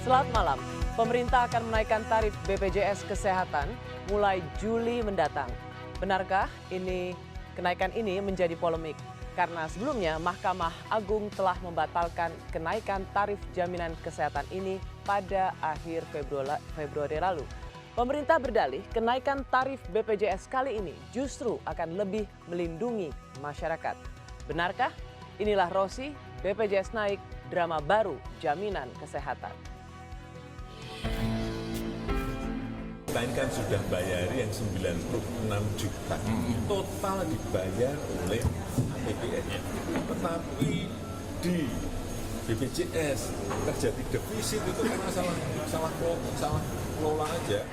Selamat malam. Pemerintah akan menaikkan tarif BPJS Kesehatan mulai Juli mendatang. Benarkah kenaikan ini menjadi polemik? Karena sebelumnya Mahkamah Agung telah membatalkan kenaikan tarif jaminan kesehatan ini pada akhir Februari lalu. Pemerintah berdalih kenaikan tarif BPJS kali ini justru akan lebih melindungi masyarakat. Benarkah? Inilah Rosi, BPJS naik, drama baru jaminan kesehatan. Kita ini kan sudah bayar yang 96 juta, total dibayar oleh APBN. Tetapi di BPJS terjadi defisit itu karena salah kelola aja.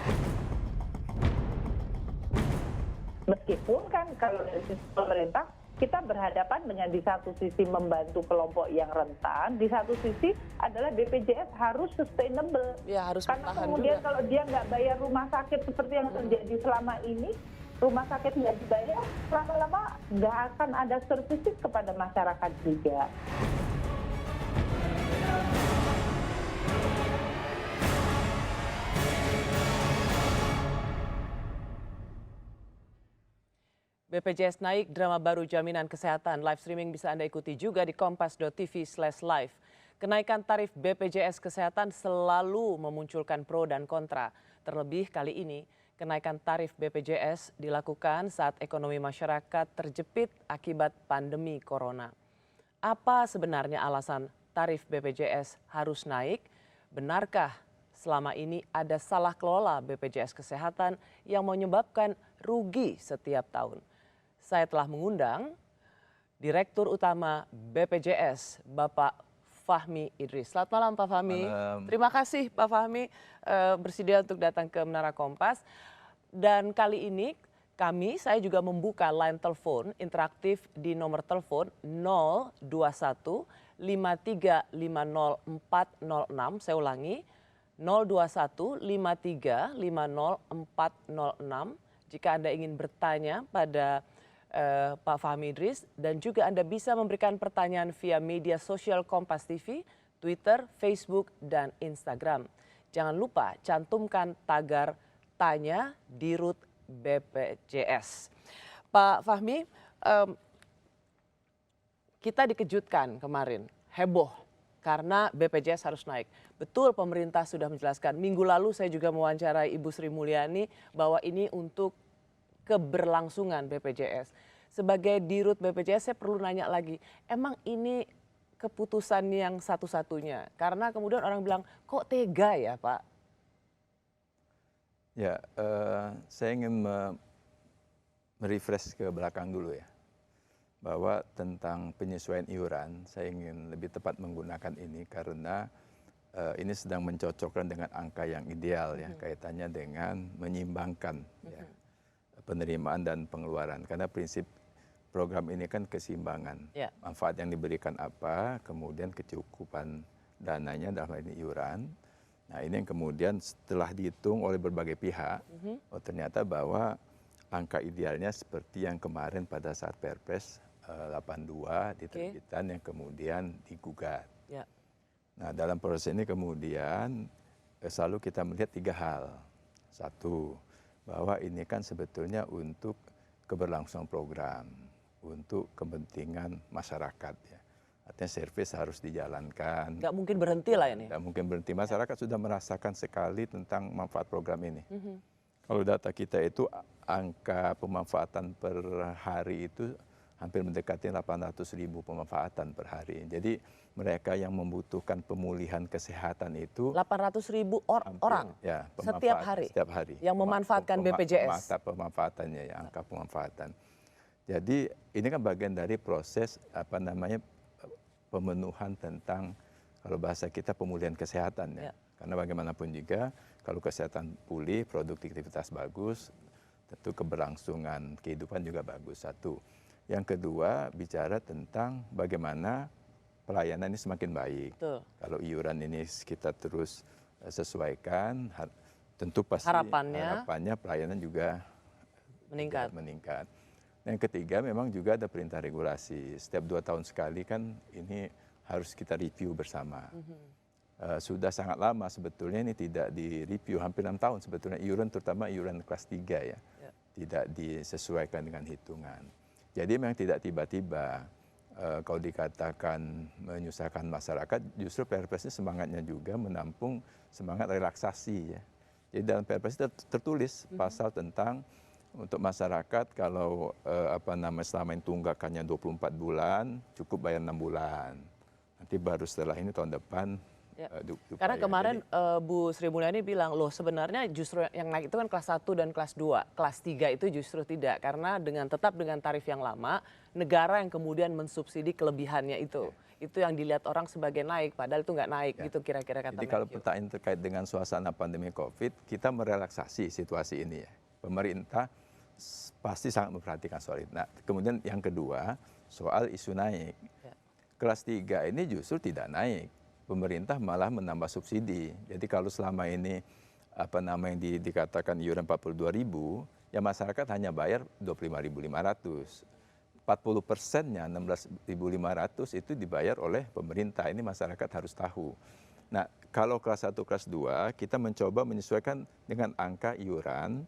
Meskipun kan kalau dari sisi pemerintah kita berhadapan dengan di satu sisi membantu kelompok yang rentan, di satu sisi adalah BPJS harus sustainable. Ya, harus karena bertahan kemudian juga. kalau dia nggak bayar rumah sakit seperti yang terjadi selama ini, rumah sakit nggak dibayar, lama-lama nggak akan ada services kepada masyarakat juga. BPJS naik, drama baru jaminan kesehatan. Live streaming bisa Anda ikuti juga di kompas.tv/live. Kenaikan tarif BPJS Kesehatan selalu memunculkan pro dan kontra. Terlebih kali ini, kenaikan tarif BPJS dilakukan saat ekonomi masyarakat terjepit akibat pandemi corona. Apa sebenarnya alasan tarif BPJS harus naik? Benarkah selama ini ada salah kelola BPJS Kesehatan yang menyebabkan rugi setiap tahun? Saya telah mengundang Direktur Utama BPJS, Bapak Fahmi Idris. Selamat malam Pak Fahmi. Malam. Terima kasih Pak Fahmi bersedia untuk datang ke Menara Kompas. Dan kali ini saya juga membuka line telepon interaktif di nomor telepon 021 5350 406. Saya ulangi 021 5350 406. Jika Anda ingin bertanya pada Pak Fahmi Idris, dan juga Anda bisa memberikan pertanyaan via media sosial Kompas TV, Twitter, Facebook, dan Instagram. Jangan lupa cantumkan tagar tanya Dirut BPJS. Pak Fahmi, kita dikejutkan kemarin, heboh karena BPJS harus naik. Betul, pemerintah sudah menjelaskan. Minggu lalu saya juga mewawancarai Ibu Sri Mulyani bahwa ini untuk keberlangsungan BPJS. Sebagai Dirut BPJS saya perlu nanya lagi, emang ini keputusan yang satu-satunya? Karena kemudian orang bilang, kok tega ya Pak? Ya, saya ingin merefresh ke belakang dulu ya. Bahwa tentang penyesuaian iuran, saya ingin lebih tepat menggunakan ini karena ini sedang mencocokkan dengan angka yang ideal ya, kaitannya dengan menyimbangkan ya, penerimaan dan pengeluaran. Karena prinsip program ini kan keseimbangan. Ya. Manfaat yang diberikan apa, kemudian kecukupan dananya dalam hal ini iuran. Nah ini yang kemudian setelah dihitung oleh berbagai pihak, ternyata bahwa angka idealnya seperti yang kemarin pada saat Perpres 82 diterbitan yang kemudian digugat. Ya. Nah dalam proses ini kemudian selalu kita melihat tiga hal. Satu, bahwa ini kan sebetulnya untuk keberlangsungan program, untuk kepentingan masyarakat ya. Artinya servis harus dijalankan. Nggak mungkin berhenti lah ini. Nggak mungkin berhenti, masyarakat sudah merasakan sekali tentang manfaat program ini. Kalau data kita itu angka pemanfaatan per hari itu hampir mendekati 800.000 pemanfaatan per hari. Jadi mereka yang membutuhkan pemulihan kesehatan itu 800.000 orang ya, setiap hari yang memanfaatkan BPJS. Mata pemanfaatannya ya, angka pemanfaatan. Jadi ini kan bagian dari proses pemenuhan tentang kalau bahasa kita pemulihan kesehatan ya. Karena bagaimanapun juga kalau kesehatan pulih, produktivitas bagus, tentu keberlangsungan kehidupan juga bagus. Satu. Yang kedua bicara tentang bagaimana pelayanan ini semakin baik. Betul. Kalau iuran ini kita terus sesuaikan, tentu pasti harapannya pelayanan juga meningkat. Yang ketiga memang juga ada perintah regulasi. Setiap 2 tahun sekali kan ini harus kita review bersama. sudah sangat lama sebetulnya ini tidak direview, hampir 6 tahun sebetulnya iuran, terutama iuran kelas 3 ya, tidak disesuaikan dengan hitungan. Jadi memang tidak tiba-tiba kalau dikatakan menyusahkan masyarakat, justru Perpres ini semangatnya juga menampung semangat relaksasi ya. Jadi dalam Perpres itu tertulis pasal tentang untuk masyarakat kalau selama ini tunggakannya 24 bulan, cukup bayar 6 bulan. Nanti baru setelah ini tahun depan. Karena kemarin Bu Sri Mulyani bilang, loh sebenarnya justru yang naik itu kan kelas 1 dan kelas 2. Kelas 3 itu justru tidak. Karena tetap dengan tarif yang lama, negara yang kemudian mensubsidi kelebihannya itu. Itu yang dilihat orang sebagai naik, padahal itu nggak naik gitu kira-kira kata Jadi kalau pertanyaan terkait dengan suasana pandemi COVID, kita merelaksasi situasi ini ya. Pemerintah pasti sangat memperhatikan soal itu. Nah, kemudian yang kedua, soal isu naik. Kelas 3 ini justru tidak naik. Pemerintah malah menambah subsidi. Jadi kalau selama ini yang dikatakan iuran 42.000, ya masyarakat hanya bayar 25.500. 40%-nya 16.500 itu dibayar oleh pemerintah. Ini masyarakat harus tahu. Nah, kalau kelas 1, kelas 2 kita mencoba menyesuaikan dengan angka iuran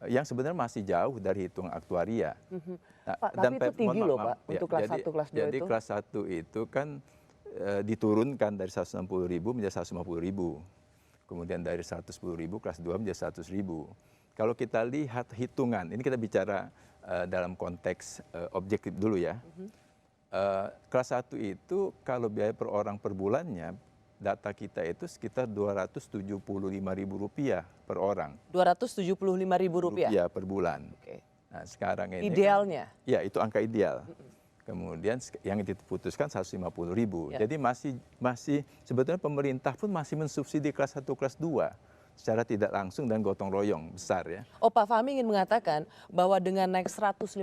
yang sebenarnya masih jauh dari hitung aktuaria. Nah, Pak, tapi itu tinggi loh Pak, untuk kelas 1, kelas 2 jadi itu. kelas 1 itu kan diturunkan dari 160.000 menjadi 150.000. Kemudian dari 110.000 kelas 2 menjadi 100.000. Kalau kita lihat hitungan, ini kita bicara dalam konteks objektif dulu ya. Kelas 1 itu kalau biaya per orang per bulannya, data kita itu sekitar Rp275.000 per orang. Rp275.000? Rupiah per bulan. Oke. Nah sekarang ini Idealnya? Kan, ya itu angka ideal. Kemudian yang diputuskan 150.000. Jadi masih sebetulnya pemerintah pun masih mensubsidi kelas 1, kelas 2 secara tidak langsung dan gotong royong besar ya. Oh Pak Fahmi ingin mengatakan bahwa dengan naik 150.000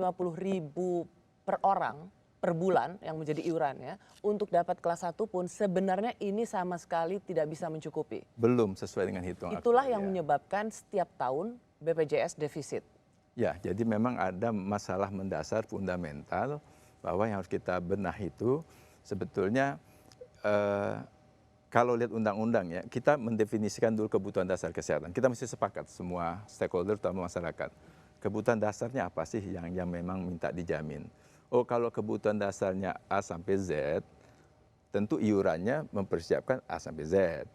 per orang per bulan yang menjadi iurannya untuk dapat kelas 1 pun sebenarnya ini sama sekali tidak bisa mencukupi. Belum sesuai dengan hitung Itulah aktuaria. yang menyebabkan setiap tahun BPJS defisit. Ya, jadi memang ada masalah mendasar fundamental bahwa yang harus kita benah itu sebetulnya kalau lihat undang-undang ya, kita mendefinisikan dulu kebutuhan dasar kesehatan. Kita mesti sepakat semua stakeholder terutama masyarakat. Kebutuhan dasarnya apa sih yang memang minta dijamin? Oh, kalau kebutuhan dasarnya A sampai Z, tentu iurannya mempersiapkan A sampai Z.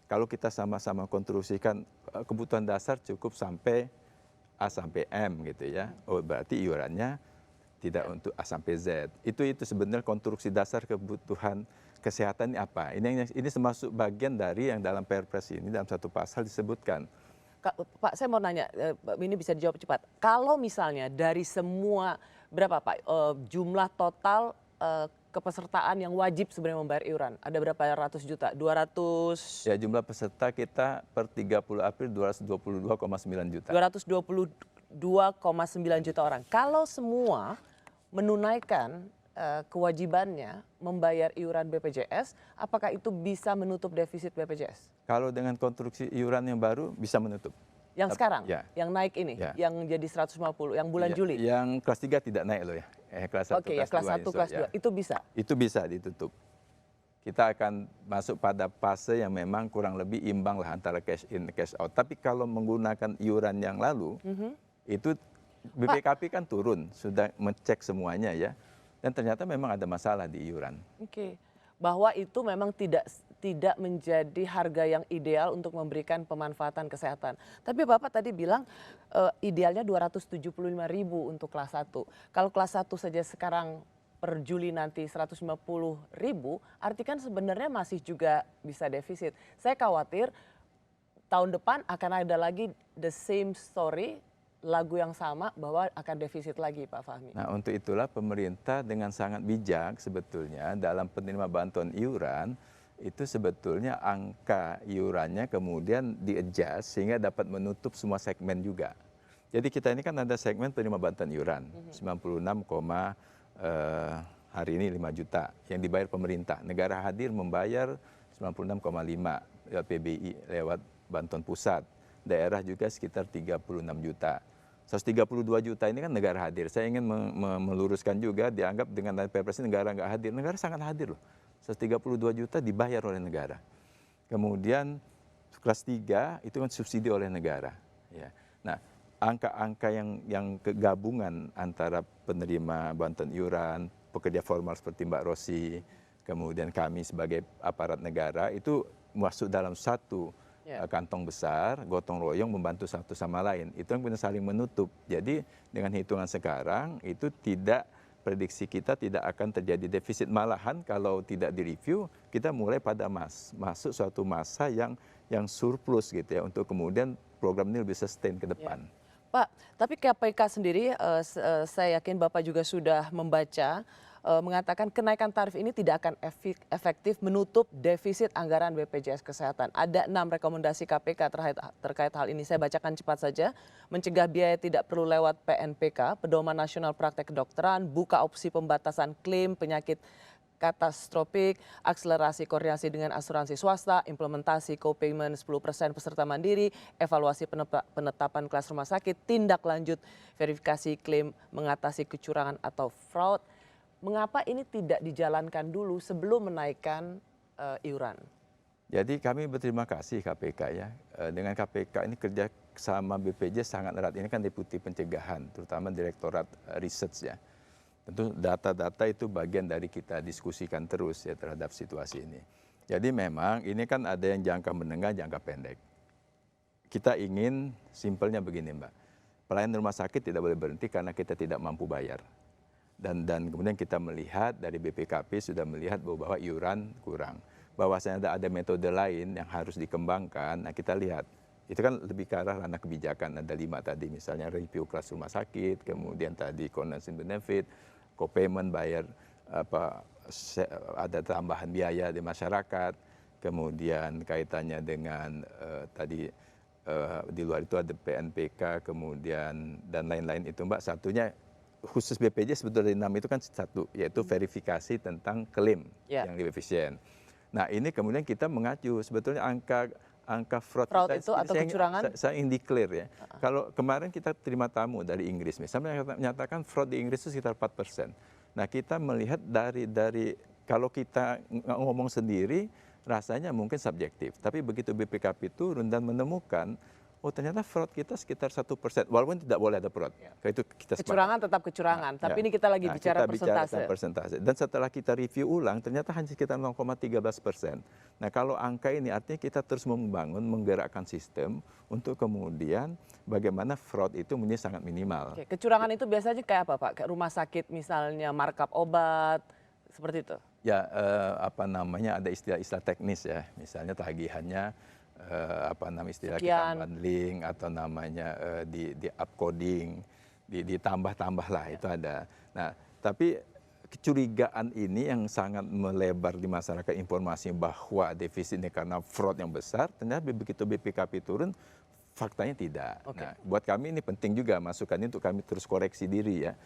Kalau kita sama-sama konstruksikan kebutuhan dasar cukup sampai A sampai M gitu ya. Oh, berarti iurannya tidak untuk A sampai Z. Itu sebenarnya konstruksi dasar kebutuhan kesehatan ini apa? Ini termasuk bagian dari yang dalam Perpres ini dalam satu pasal disebutkan. Pak, saya mau nanya, ini bisa dijawab cepat. Kalau misalnya dari semua berapa Pak jumlah total kepesertaan yang wajib sebenarnya membayar iuran, ada berapa ratus juta? 200? Ya, jumlah peserta kita per 30 April 222,9 juta. 222,9 juta orang. Kalau semua menunaikan kewajibannya membayar iuran BPJS, apakah itu bisa menutup defisit BPJS? Kalau dengan konstruksi iuran yang baru bisa menutup. Yang sekarang, ya. Yang naik ini, yang jadi 150, yang bulan Juli? Yang kelas 3 tidak naik loh ya. Kelas 1, Oke, kelas 1, kelas 2, itu bisa? Itu bisa ditutup. Kita akan masuk pada fase yang memang kurang lebih imbang lah antara cash in, cash out. Tapi kalau menggunakan iuran yang lalu, itu BPKP kan turun, sudah mengecek semuanya ya. Dan ternyata memang ada masalah di iuran. Oke, bahwa itu memang tidak menjadi harga yang ideal untuk memberikan pemanfaatan kesehatan. Tapi Bapak tadi bilang idealnya 275.000 untuk kelas 1. Kalau kelas 1 saja sekarang per Juli nanti 150.000, artinya kan sebenarnya masih juga bisa defisit. Saya khawatir tahun depan akan ada lagi the same story, lagu yang sama bahwa akan defisit lagi Pak Fahmi. Nah untuk itulah pemerintah dengan sangat bijak sebetulnya dalam penerima bantuan iuran itu sebetulnya angka iurannya kemudian di-adjust sehingga dapat menutup semua segmen juga. Jadi kita ini kan ada segmen penerima bantuan iuran 96, hari ini 5 juta yang dibayar pemerintah. Negara hadir membayar 96,5 lewat PBI lewat bantuan pusat. Daerah juga sekitar 36 juta. 132 juta ini kan negara hadir. Saya ingin meluruskan juga dianggap dengan Perpres negara nggak hadir. Negara sangat hadir loh. 132 juta dibayar oleh negara. Kemudian kelas 3 itu kan subsidi oleh negara. Ya. Nah, angka-angka yang kegabungan antara penerima bantuan iuran, pekerja formal seperti Mbak Rosi, kemudian kami sebagai aparat negara itu masuk dalam satu kantong besar, gotong royong membantu satu sama lain. Itu yang benar saling menutup. Jadi dengan hitungan sekarang itu prediksi kita tidak akan terjadi defisit. Malahan kalau tidak direview, kita mulai pada masuk suatu masa yang surplus gitu ya, untuk kemudian program ini lebih sustain ke depan. Pak, tapi KPK sendiri, saya yakin Bapak juga sudah membaca, mengatakan kenaikan tarif ini tidak akan efektif menutup defisit anggaran BPJS Kesehatan. Ada 6 rekomendasi KPK terkait hal ini. Saya bacakan cepat saja. Mencegah biaya tidak perlu lewat PNPK, pedoman nasional praktek kedokteran, buka opsi pembatasan klaim penyakit katastrofik, akselerasi koordinasi dengan asuransi swasta, implementasi co-payment 10% peserta mandiri, evaluasi penetapan kelas rumah sakit, tindak lanjut verifikasi klaim, mengatasi kecurangan atau fraud. Mengapa ini tidak dijalankan dulu sebelum menaikkan iuran? Jadi kami berterima kasih KPK ya. Dengan KPK ini kerja sama BPJS sangat erat. Ini kan Deputi Pencegahan, terutama Direktorat Research ya. Tentu data-data itu bagian dari kita diskusikan terus ya terhadap situasi ini. Jadi memang ini kan ada yang jangka menengah, jangka pendek. Kita ingin simpelnya begini Mbak. Pelayanan rumah sakit tidak boleh berhenti karena kita tidak mampu bayar. Dan kemudian kita melihat dari BPKP sudah melihat bahwa iuran kurang. Bahwasanya ada metode lain yang harus dikembangkan. Nah kita lihat, itu kan lebih ke arah ranah kebijakan. Ada 5 tadi misalnya review kelas rumah sakit, kemudian tadi coordination benefit, co-payment bayar ada tambahan biaya di masyarakat, kemudian kaitannya dengan tadi di luar itu ada PNPK, kemudian dan lain-lain itu Mbak. Satunya khusus BPJS sebetulnya dari 6 itu kan satu, yaitu verifikasi tentang klaim yang lebih efisien. Nah ini kemudian kita mengacu sebetulnya angka fraud Fraud kita, itu atau kecurangan? Saya ingin declare ya. Kalau kemarin kita terima tamu dari Inggris, misalnya menyatakan fraud di Inggris itu sekitar 4%. Nah kita melihat dari kalau kita ngomong sendiri rasanya mungkin subjektif. Tapi begitu BPKP turun dan menemukan, oh ternyata fraud kita sekitar 1%, walaupun tidak boleh ada fraud. Itu kita kecurangan tetap kecurangan, tapi ini kita lagi bicara persentase. Dan setelah kita review ulang, ternyata hanya sekitar 0,13%. Nah kalau angka ini artinya kita terus membangun, menggerakkan sistem untuk kemudian bagaimana fraud itu menjadi sangat minimal. Oke, kecurangan itu biasanya kayak apa Pak? Kayak rumah sakit misalnya markup obat, seperti itu? Ya ada istilah-istilah teknis ya, misalnya tagihannya istilah kita bundling atau namanya di upcoding, ditambah-tambah lah itu ada. Nah, tapi kecurigaan ini yang sangat melebar di masyarakat informasi bahwa defisit ini karena fraud yang besar, ternyata begitu BPKP turun, faktanya tidak. Nah, buat kami ini penting juga masukan ini untuk kami terus koreksi diri ya.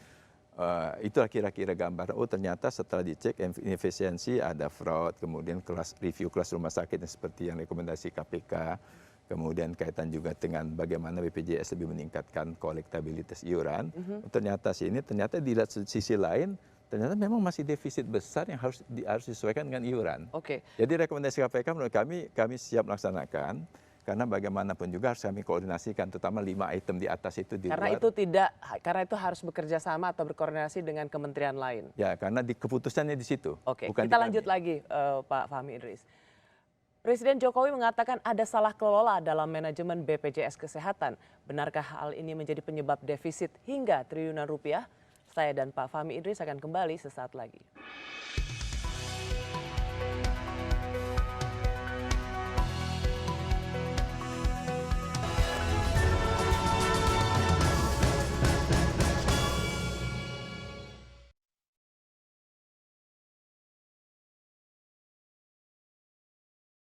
Itulah kira-kira gambar, oh ternyata setelah dicek efisiensi ada fraud, kemudian review kelas rumah sakit seperti yang rekomendasi KPK, kemudian kaitan juga dengan bagaimana BPJS lebih meningkatkan kolektabilitas iuran. Ternyata di sisi lain, ternyata memang masih defisit besar yang harus disesuaikan dengan iuran. Jadi rekomendasi KPK menurut kami siap melaksanakan. Karena bagaimanapun juga harus kami koordinasikan, terutama 5 item di atas itu di karena luar. Karena itu harus bekerja sama atau berkoordinasi dengan kementerian lain. Ya, karena keputusannya di situ. Kita lanjut lagi Pak Fahmi Idris. Presiden Jokowi mengatakan ada salah kelola dalam manajemen BPJS Kesehatan. Benarkah hal ini menjadi penyebab defisit hingga triliunan rupiah? Saya dan Pak Fahmi Idris akan kembali sesaat lagi.